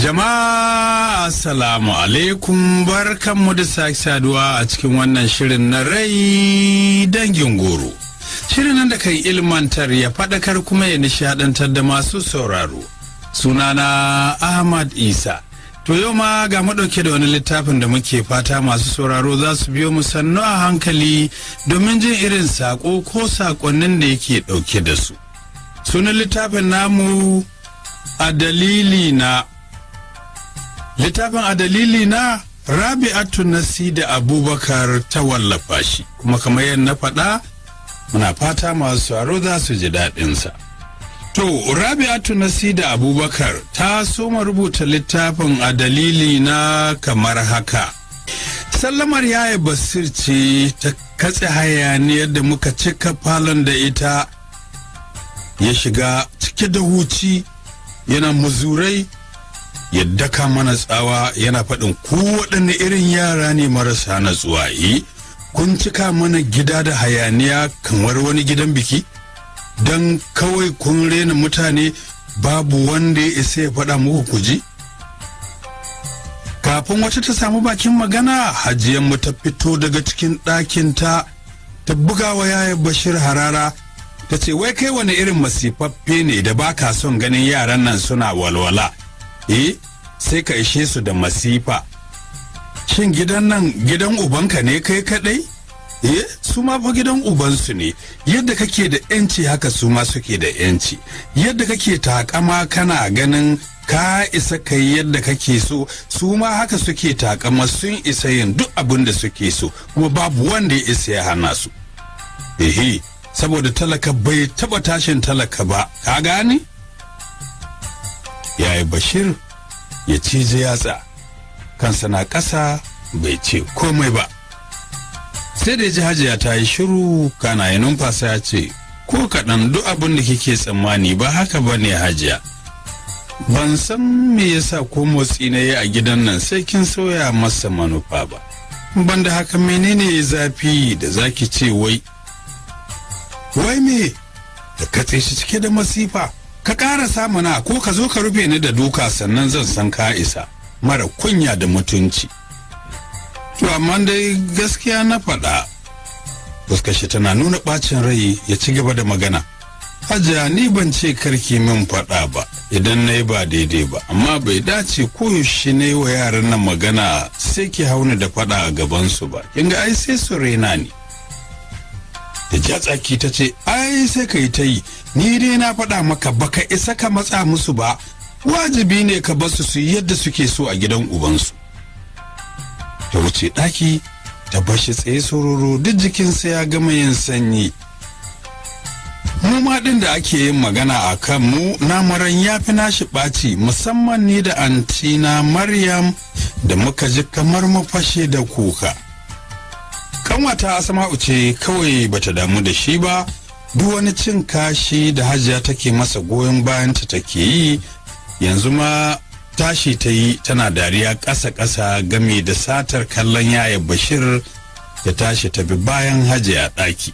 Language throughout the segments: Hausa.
Jama'a assalamu alaikum, barkanmu da sake saduwa a cikin wannan shirin na rai dangin goro. Shirin nan da kan ilmantar ya faɗakar kuma ya nishaɗantar da masu sauraro. Sunana Ahmad Isa. To yau ma ga maɗauke da wani littafin da muke fata masu sauraro za su biyo mu sannu a hankali domin jin irin saƙo ko saƙonnin da yake ɗauke da su. Sunan littafin namu a Dalilina. Littafin a Dalilina Rabi'atu Nasida Abubakar ta wallafa shi, kuma kamar yadda na faɗa muna fata masu sauraro za su ji daɗinsa. To, Rabi'atu Nasida Abubakar ta soma rubuta littafin a Dalilina kamar haka. Sallamar yaya Basir ce ta katse hayaniyar da muka cika falon da ita, ya shiga cike da huci yana muzurai, ya daka mana tsawa yana faɗin ku waɗanne irin yara ne marasa natsuwa. Kun cika mana gida da hayaniya kamar wani gidan biki, don kawai kun rena mutane, babu wanda ya isa ya faɗa muku kuji. Kafin wata ta samu bakin magana, hajiyanmu ta fito daga cikin ɗakinta ta buga wa yaya Bashir harara, ta ce wai kai wani irin masifaffe ne da baka son ganin yaran nan suna walwala. Sai ka ishe su da masifa. Shin gidan nan gidan ubanka ne kai kadai? Su ma fa gidan ubansu ne. Yadda kake da yanci haka su ma suke da yanci. Yadda kake takama kana ganin ka isa kai yadda kake so, su ma haka suke takama sun isa yin duk abin da suke so, kuma babu wanda ya isa ya hana su. Saboda talaka bai taba tashin talaka ba, ka gane? Yayi Bashir ya cije yatsa, kansa na ƙasa bai ce komai ba. Sai da ji hajiya ta yi shiru, kana ya numfasa ya ce, ko kaɗan duk abin da kike tsammani ba haka ba ne hajiya. Ban san me yasa ko motsi na yi a gidan nan sai kin soya masa manufa ba. Ban da haka menene zafi da zaki ce wai me da katse shi cike da masifa. Ka ƙara samuna ko ka zo ka rufe ni da duka sannan zan san ka isa, mara kunya da mutunci. To amma dai gaskiya na faɗa. Fuskar shi tana nuna ɓacin rai, ya ci gaba da magana. Hajiya, ni ban ce karki min faɗa ba idan na yi ba daidai ba, amma bai dace koyaushe na yi wa yaran nan magana sai ki hauni da faɗa a gabansu ba. Kin ga ai sai su raina ni. Da ja tsaki ta ce, ai sai ka yi ta yi, ni dai na faɗa maka baka isa ka matsa musu ba, wajibi ne ka basu su yi yadda suke so a gidan ubansu. Ta wuce ɗaki ta bashi tsaye sororo, duk jikinsa ya gama yin sanyi. Mu ma ɗin da ake yin magana a kan mu, namuran ya fi nashi ɓaci, musamman ni da antina Maryam da muka ji kamar mu fashe da kuka. Kanwata Asma'u ce kawai bata damu da shi ba, duk wani cin kashi da hajiya take masa goyon bayanta take yi. Yanzu ma tashi ta yi tana dariya ƙasa-ƙasa game da satar kallon yaya Bashir da tashi ta bi bayan hajiya ɗaki.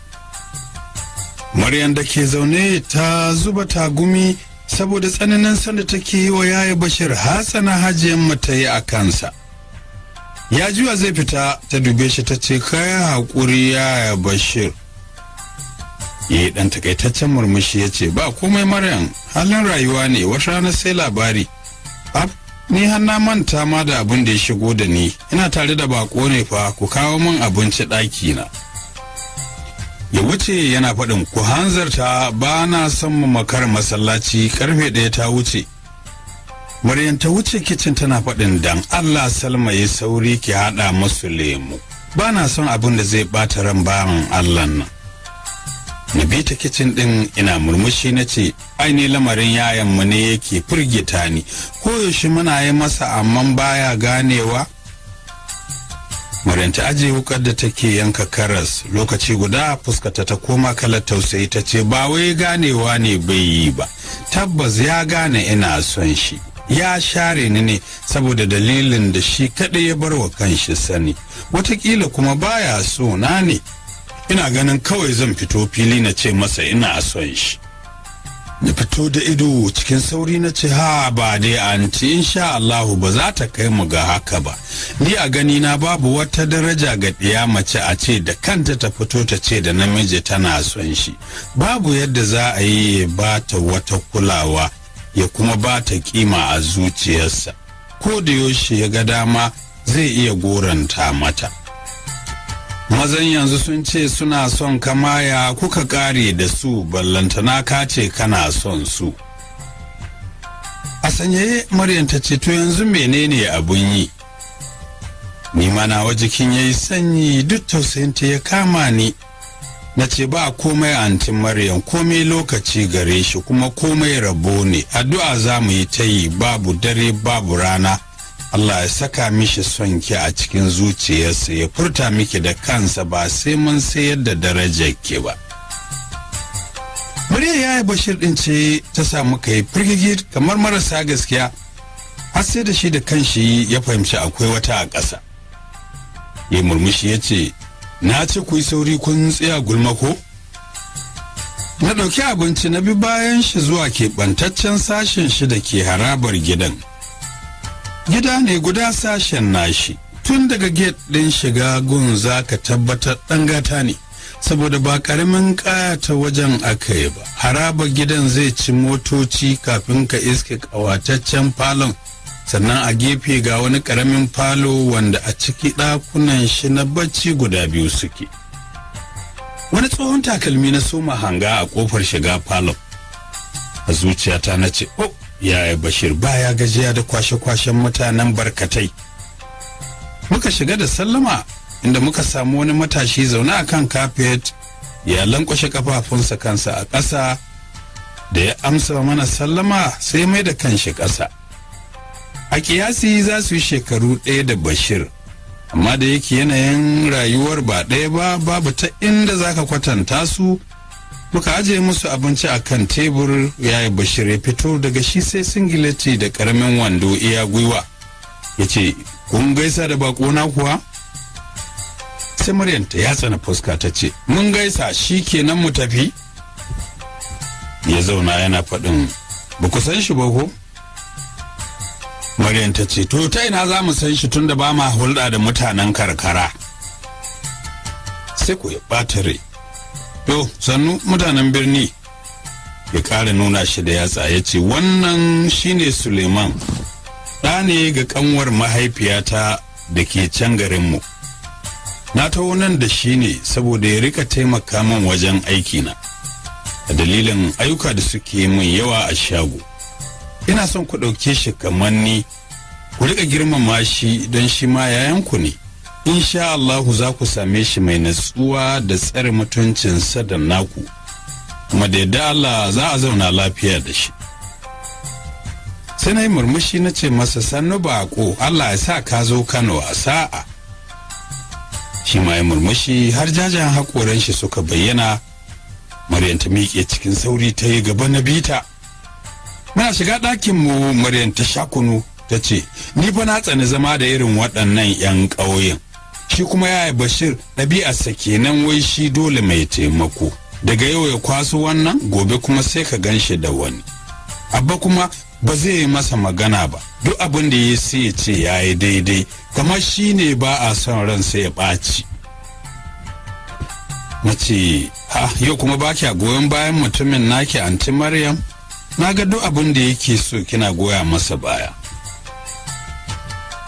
Maryam da ke zaune ta zuba tagumi saboda tsananin sanda take yi wa yaya Bashir, hatsana hajiyan mata yi a kansa. Ya juya zai fita, ta dube shi ta ce, kai haƙuri yaya Bashir. Ya yi ɗan takaitaccen murmushi ya ce, ba komai Maryam, halin rayuwa ne, wata rana sai labari. Ni har na manta ma da abin da ya shigo da ni, ina tare da bako ne fa, ku kawo min abinci ɗaki na. Ya wuce yana faɗin, ku hanzarta, ba na son mu makar masallaci, karfe 1 ta wuce. Maryam ta wuce kicin tana faɗin, dan Allah Salma ya sauri ki haɗa masu lemu, ba na son abin da zai ɓata ran bayan Allah nan. Na bi ta kicin ɗin ina murmushi na ce, ai ne lamarin yayanmu ne yake firgita ni, koyaushe muna yi masa amman baya ganewa. Maryam ta aje wukar da take yanka karas, lokaci guda fuskata ta koma kalar tausayi ta ce, ba wai ganewa ne bai yi ba, tabbas ya gane ina son shi. Ya share ni ne saboda dalilin da shi kaɗai ya bar wa kanshi sani, watakila kuma baya so na ne. Ina ganin kawai zan fito fili na ce masa ina son shi. na fito da ido cikin sauri na ce ha ba dai anti insha Allahu ba za ta kai mu ga haka ba. Ni a gani na babu wata daraja ga ɗiya mace a ce da kanta ta fito ta ce da namiji tana son shi. Babu yadda za a yi ba ta wata kulawa ya kuma ba ta kima a zuciyarsa. Ko da yaushe ya ga dama zai iya goranta mata. Mazan yanzu sun ce suna son kamaya kuka kare da su ballantana ka ce kana son su. A sanyaye Maryam ta ce to yanzu menene abun yi? Ni ma nawa jikin yayi sanyi duk tausayinta ya kama ni. Na ce ba komai antin Maryam, komai lokaci gare shi kuma komai rabo ne. Addu'a za mu yi ta yi babu dare babu rana. Allah ya saka mishi son ki a cikin zuciyarsa ya furta miki da kansa ba sai mun sayar da darajar ki ba. Murya yayi Bashir din ce ta samu kai firgigir kamar marasa gaskiya. Har sai da shi da kanshi ya fahimci akwai wata a ƙasa. Ya murmushi ya ce, na ce ku yi sauri kun tsaya gulma ko? Na ɗauki abinci na bi bayan shi zuwa keɓantaccen sashen shi da ke harabar gidan. Gida ne guda sashen nashi, tun daga gate ɗin shiga gun za ka tabbatar ɗan gata ne, saboda ba ƙaramin ƙayata wajen aka yi ba. Harabar gidan zai ci motoci kafin ka iske ƙawataccen falon, sannan a gefe ga wani ƙaramin falo wanda a ciki ɗakunan shi na bacci guda biyu suke. Wani tsohon takalmi na soma hanga a ƙofar shiga falon. A zuciyata na ce, oh, yaya Bashir baya gajiya da kwashe-kwashen mutanen barkatai. Muka shiga da sallama inda muka samu wani matashi zaune a kan kafet ya lankwashe kafafunsa kansa a ƙasa. Da ya amsa mana sallama sai mai da kanshi ƙasa. A kiyasi za su yi shekaru ɗaya da Bashir, amma da yake yanayin rayuwar ba ɗaya ba, babu ta inda za ka kwatanta su. Muka ajiye musu abinci a kan tebur. Yayi Bashir ya fito daga shi sai singileti da ƙaramin wando iya gwiwa. Ya ce, kun gaisa da baƙona kuwa? Sai Maryam ta yatsa na fuska ta ce, mun gaisa shi kenan mu tafi? Ya zauna yana faɗin, ba ku san shi ba ko? Maryam ta ce, to ta ina za mu san shi tun da ba ma hulɗa da mutanen karkara? Sai ku ya ɓata rai. To, sannu mutanen birni. Ya ƙara nuna shi da yatsa ya ce, wannan shine Suleiman, ɗa ne ga ƙanwar mahaifiyata da ke can garinmu. Na taho nan da shi ne saboda ya rika taimaka min wajen aikina, a dalilin ayyuka da suke min yawa a shago. Ina son ku ɗauke shi kamar ni, ku rika girmama shi don shi ma yayanku ne. Insha Allahu za ku same shi mai natsuwa da tsare mutuncinsa da naku, kuma da yadda Allah za a zauna lafiya da shi. Sai na yi murmushi na ce masa sannu baƙo, Allah ya sa ka zo Kano a sa'a. Shi ma ya murmushi har jajayen haƙoran shi suka bayyana. Maryam ta miƙe cikin sauri ta yi gaba na bita. Muna shiga ɗakin mu Maryam ta sha kunu ta ce, ni fa na tsani zama da irin waɗannan 'yan ƙauyen. Shi kuma yaya Bashir ɗabi'arsa kenan wai shi dole mai taimako. Daga yau ya kwaso wannan gobe kuma sai ka gan shi da wani. Abba kuma ba zai yi masa magana ba, duk abin da ya sai ya ce ya yi daidai, kamar shi ne ba a son ransa ya ɓaci. Na ce, ha, yau kuma ba kya goyon bayan mutumin naki anti Maryam? Na ga duk abin da yake so kina goya masa baya.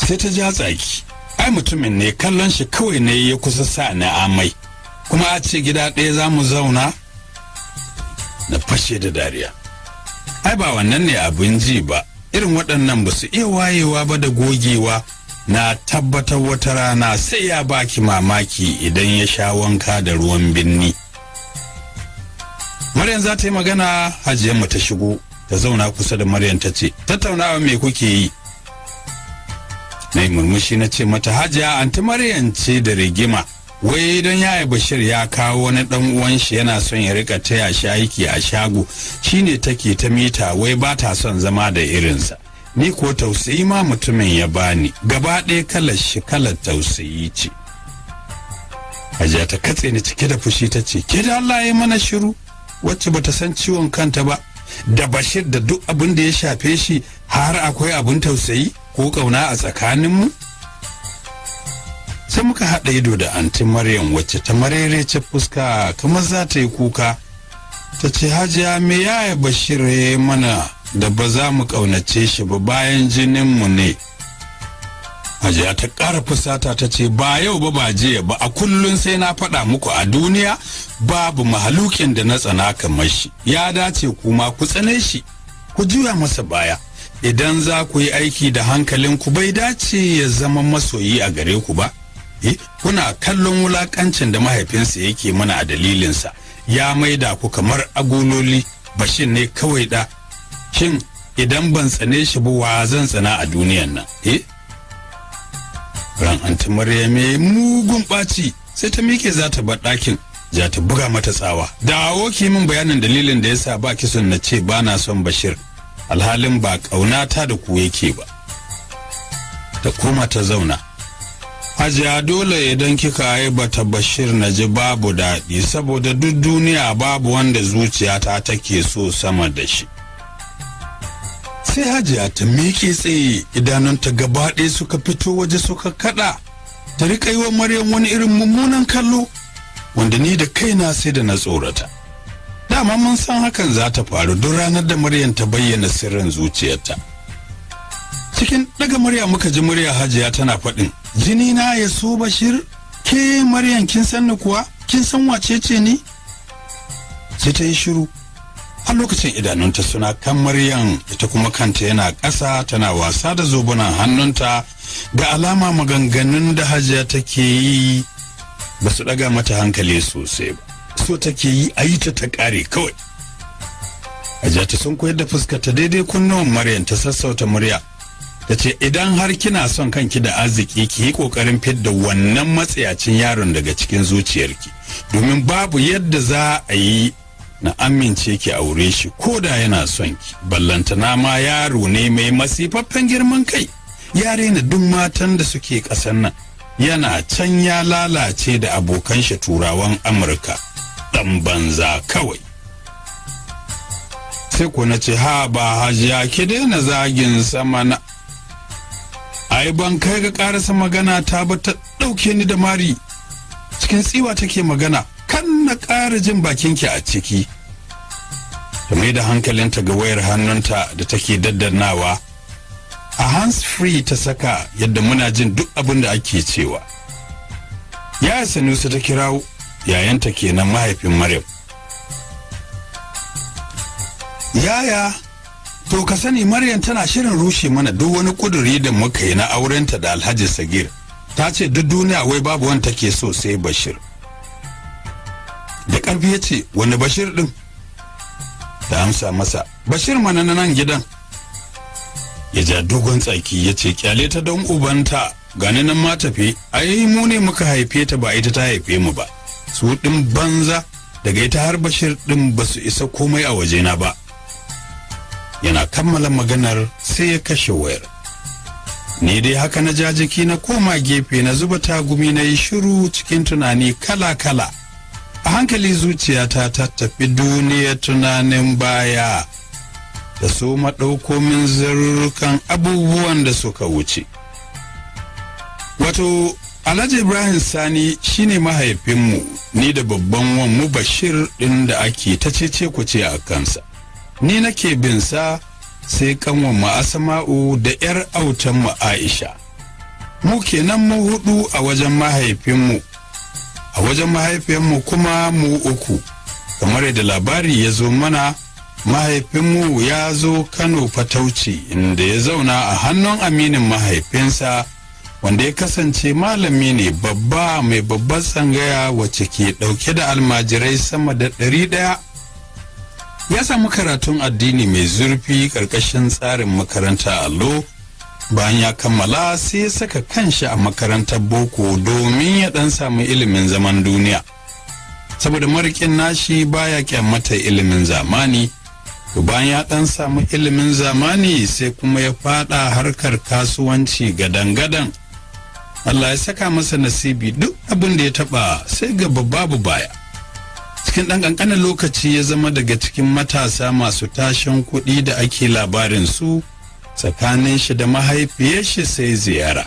Sai ta ja tsaki, ai mutumin ne kallon shi kawai ne ya kusa sa na amai, kuma a ce gida ɗaya za mu zauna? Na fashe da dariya. Ai ba wannan ne abin ji ba, irin waɗannan ba su iya wayewa ba da gogewa. Na tabbatar wata rana sai ya baki mamaki idan ya sha wanka da ruwan binni. Maryam za ta yi magana, Hajiyarmu ta shigo ta zauna kusa da Maryam ta ce, tattaunawa me kuke yi? Na yi murmushi na ce mata, Hajiya anti Maryam ce da rigima, wai don yaya Bashir ya kawo wani ɗan uwan shi yana son ya rika taya shi aiki a shago, shine take ta mita wai ba ta son zama da irinsa. Ni ko tausayi ma mutumin ya bani, gaba ɗaya kalar shi kalar tausayi ce. Hajiya ta katse ni cike da fushi ta ce, ke da Allah ya mana shiru, wacce bata san ciwon kanta ba, da Bashir da duk abin da ya shafe shi, har akwai abin tausayi ko ƙauna a tsakaninmu? Sai muka haɗa ido da anti Maryam wacce ta marerece fuska kamar za ta yi kuka. Ta ce, Hajiya, me yaya Bashir ya mana da ba za mu ƙaunace shi ba bayan jininmu ne? Hajiya ta ƙara fusata ta ce, ba yau ba jiya ba, a kullum sai na faɗa muku a duniya babu mahalukin da na tsana kamar shi. Ya dace kuma ku tsane shi, ku juya masa baya. Idan za ku yi aiki da hankalinku bai dace ya zama masoyi a gare ku ba. Kuna kallon wulakancin da mahaifinsa yake mana a dalilinsa, ya maida ku kamar agololi. Bashir ne kawai da. Shin idan ban tsane shi ba, wa zan tsana a duniyan nan? Ran anti Maryam ya mugun ɓaci, sai ta mike za ta bar ɗakin. Ja ta buga mata tsawa. Dawo ki min bayanin dalilin da yasa ba ki son na ce ba na son Bashir, alhalin ba ƙaunata da ku yake ba. Ta koma ta zauna. Hajiya, dole idan kika aibata Bashir na ji babu daɗi, saboda duk duniya babu wanda zuciyata take so sama da shi. Sai Hajiya ta miƙe tsaye, idanunta gaba ɗaya suka fito waje suka kaɗa. Ta riƙa yi wa Maryam wani irin mummunan kallo, wanda ni da kaina sai da na tsorata. Dama mun san hakan za ta faru duk ranar da Maryam ta bayyana sirrin zuciyarta. Cikin daga murya muka ji murya Hajiya tana faɗin, jini na ya so Bashir? Ke Maryam, kin san ni kuwa? Kin san wace ce ni? Sai ta yi shiru. A lokacin idanunta suna kan Maryam, ita kuma kanta yana ƙasa, tana wasa da zobunan hannunta. Ga alama maganganun da Hajiya take yi ba su ɗaga mata hankali sosai ba. So take yi a yi ta ƙare kawai. Hajiya ta sun koyar da fuskata daidai kunnuwan Maryam, ta sassauta murya. Ta ce, idan har kina son kanki da arziki, ki yi ƙoƙarin fidda wannan matsayacin yaron daga cikin zuciyarki, domin babu yadda za a yi na amince ki aure shi ko da yana son ki. Ballantana ma yaro ne mai masifaffen girman kai, ya rena duk matan da suke ƙasar nan. Yana can ya lalace da abokan shi turawan Amurka, ɗan banza kawai. Sai ko na ce, ha ba Hajiya, ki daina zagin sama na. Ai ban kai ga ƙarasa magana ta ba, ta ɗauke ni da mari. Cikin tsiwa take magana, kan na ƙara jin bakinki a ciki. Ta mai da hankalinta ga wayar hannunta da take daddannawa. A hands free ta saka yadda muna jin duk abin da ake cewa. Yaya Sanusi ta kirawo, yayanta kenan mahaifin Maryam. Yaya, to ka sani Maryam tana shirin rushe mana duk wani kuduri da muka yi na aurenta da Alhaji Sagir. Ta ce duk duniya wai babu wanda take so sai Bashir. Da ƙarfi ya ce, wani Bashir ɗin? Ta amsa masa, Bashir mana na nan gidan. Ya ja dogon tsaki ya ce, kyale ta don ubanta, gani nan ma tafi, ai mu ne muka haife ta ba ita ta haife mu ba. Su ɗin banza, daga ita har Bashir ɗin ba su isa komai a wajena ba. Yana kammala maganar sai ya kashe wayar. Ni dai haka na ja jiki na koma gefe na zuba tagumi na yi shiru cikin tunani kala-kala. A hankali zuciyata ta tafi duniya tunanin baya da so maɗauko min zarurrukan abubuwan da suka wuce. Wato, Alhaji Ibrahim Sani shine mahaifinmu, ni da babban wanmu Bashir ɗin da ake ta cece kuce a kansa. Ni nake bin sa, sai kanwan mu Asma'u da 'yar autan mu Aisha. Mu kenan mu hudu a wajen mahaifinmu. A wajen mahaifinmu kuma mu uku. Kamar yadda labari ya zo mana, mahaifinmu ya zo Kano fatauci, inda ya zauna a hannun aminin mahaifinsa, wanda ya kasance malami ne babba mai babbar tsangaya wacce ke dauke da almajirai sama da 100. Ya samu karatun addini mai zurfi ƙarƙashin tsarin makaranta allo. Bayan ya kammala sai ya saka kanshi a makarantar boko domin ya ɗan samu ilimin zaman duniya. Saboda marikin nashi baya kyamata ilimin zamani, to bayan ya ɗan samu ilimin zamani sai kuma ya faɗa harkar kasuwanci gadan-gadan. Allah ya saka masa nasibi, duk abin da ya taɓa sai gaba babu baya. cikin ɗan ƙanƙanin lokaci ya zama daga cikin matasa masu tashin kuɗi da ake labarin su tsakanin shi da mahaifiyar shi sai ziyara.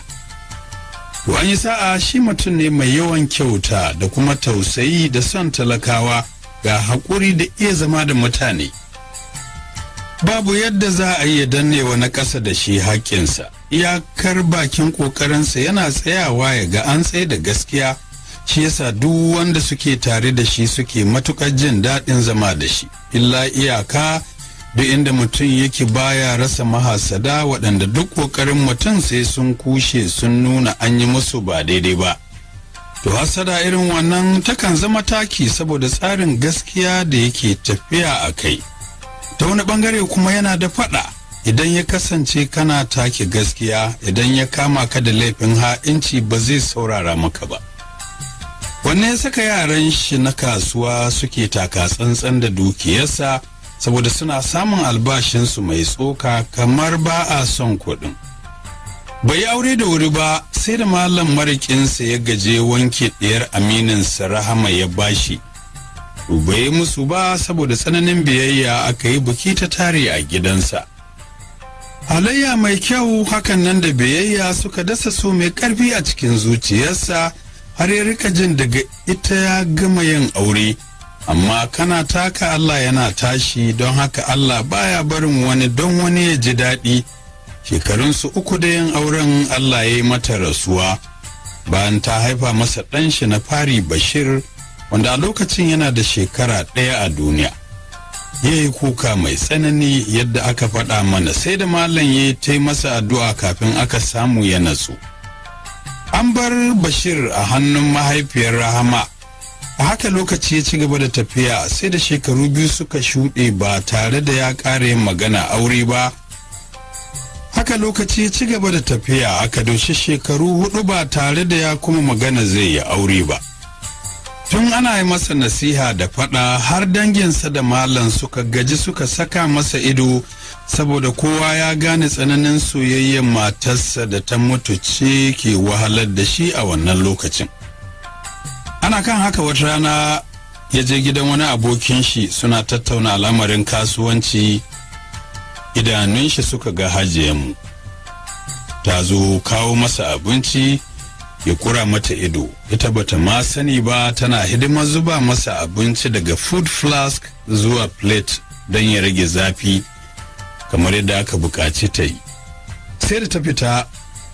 To an yi sa'a shi mutum ne mai yawan kyauta da kuma tausayi da son talakawa ga haƙuri da iya zama da mutane. Babu yadda za a iya dannewa na ƙasa da shi haƙƙinsa, iyakar bakin ƙoƙarinsa yana tsayawa ya ga an tsaye da gaskiya, shi yasa duk wanda suke tare da shi suke matuƙar jin daɗin zama da shi. Illa iyaka duk inda mutum yake baya rasa mahasada waɗanda duk ƙoƙarin mutum sai sun kushe sun nuna an yi musu ba daidai ba. To hasada irin wannan takan zama taki saboda tsarin gaskiya da yake tafiya a kai. Ta wani bangare kuma yana da faɗa idan ya kasance kana take gaskiya, idan ya kama ka da laifin ha'inci ba zai saurara maka ba. Wannan ya saka yaran shi na kasuwa suke taka tsantsan da dukiyarsa saboda suna samun albashinsu mai tsoka kamar ba a son kuɗin. Bai aure da wuri ba sai da malam marikinsa ya gaje wanke ɗiyar amininsa Rahama ya bashi. Bai musu ba saboda tsananin biyayya aka yi buki ta tare a gidansa. Halayya mai kyau hakan nan da biyayya suka dasa so mai ƙarfi a cikin zuciyarsa har ya rika jin daga ita ya gama yin aure. Amma kana taka Allah yana tashi, don haka Allah baya barin wani don wani ya ji daɗi. Shekarunsu 3 da yin auren Allah ya yi mata rasuwa bayan ta haifa masa ɗanshi na fari Bashir, wanda a lokacin yana da shekara 1 a duniya. Ya yi kuka mai tsanani yadda aka faɗa mana, sai da malam ya yi masa addu'a kafin aka samu ya natsu. An bar Bashir a hannun mahaifiyar Rahama. A haka lokaci ya ci gaba da tafiya sai da shekaru 2 suka shuɗe ba tare da ya ƙara yin magana aure ba. Haka lokaci ya ci gaba da tafiya aka doshi shekaru 4 ba tare da ya kuma magana zai yi aure ba. Tun ana yi masa nasiha da faɗa har danginsa da malam suka gaji suka saka masa ido saboda kowa ya gane tsananin soyayyen matarsa da ta mutu ce ke wahalar da shi a wannan lokacin. Ana kan haka wata rana ya je gidan wani abokin shi suna tattauna al'amarin kasuwanci, idanun shi suka ga hajiyanmu. Ta zo kawo masa abinci ya kura mata ido, ita bata ma sani ba tana hidimar zuba masa abinci daga food flask zuwa plate don ya rage zafi kamar yadda aka buƙaci ta yi. Sai da ta fita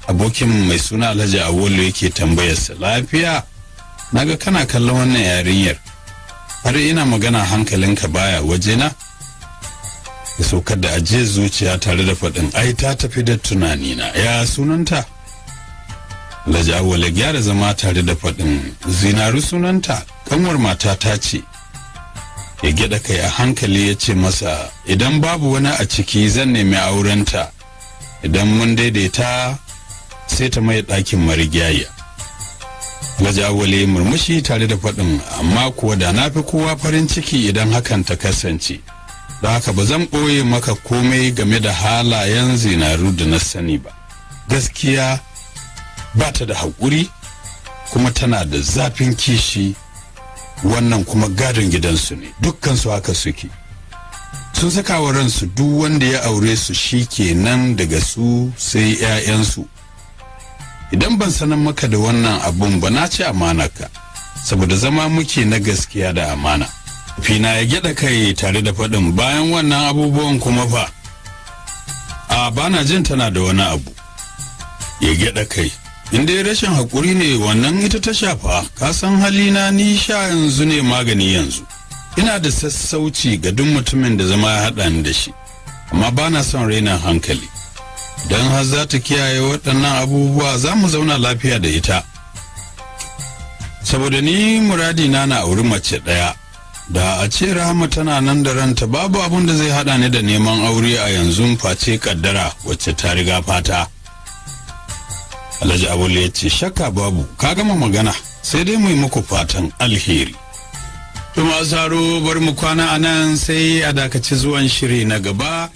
abokin mai suna Alhaji Awolo yake tambayarsa, lafiya? Naga kana kallon wannan yarinyar, har ina magana hankalinka baya wajena? Ya saukar da ajiyar zuciya tare da faɗin, ai ta tafi da tunanina. Ya sunanta? Alhaji Awolo gyara zama tare da faɗin, Zinaru sunanta, kanwar matata ce. Ya gyaɗa kai a hankali ya ce masa, idan babu wani a ciki zan nemi aurenta, idan mun daidaita sai ta mai ɗakin marigayya. Alhaji Awolo murmushi tare da faɗin, amma kuwa da na fi kowa farin ciki idan hakan ta kasance. Da haka ba zan ɓoye maka komai game da halayen Zinaru da na sani ba. Gaskiya ba ta da haƙuri kuma tana da zafin kishi, wannan kuma gadon gidansu ne, dukkansu haka suke. Sun saka wa ransu duk wanda ya aure su shi kenan daga su sai 'ya'yansu. Idan ban sanar maka da wannan abun ba na ci amanaka, saboda zama muke na gaskiya da amana. Fina ya gyaɗa kai tare da faɗin, bayan wannan abubuwan kuma fa? A bana jin tana da wani abu. Ya gyaɗa kai, inda ya rashin haƙuri ne wannan ita ta shafa, ka san halina ni sha yanzu ne magani yanzu. Ina da sassauci ga duk mutumin da zama ya haɗa ni da shi, amma bana son rainin hankali. Don har za ta kiyaye waɗannan abubuwa za mu zauna lafiya da ita. Saboda ni muradina na auri mace ɗaya, da a ce Rahama tana nan da ranta babu abin da zai haɗa ni da neman aure a yanzu face kaddara wacce ta riga fata. Alhaji Awolo ya ce, shakka babu, ka gama magana, sai dai mu yi muku fatan alheri. Tuma Saro bar mu kwana a nan sai a dakaci zuwan shiri na gaba.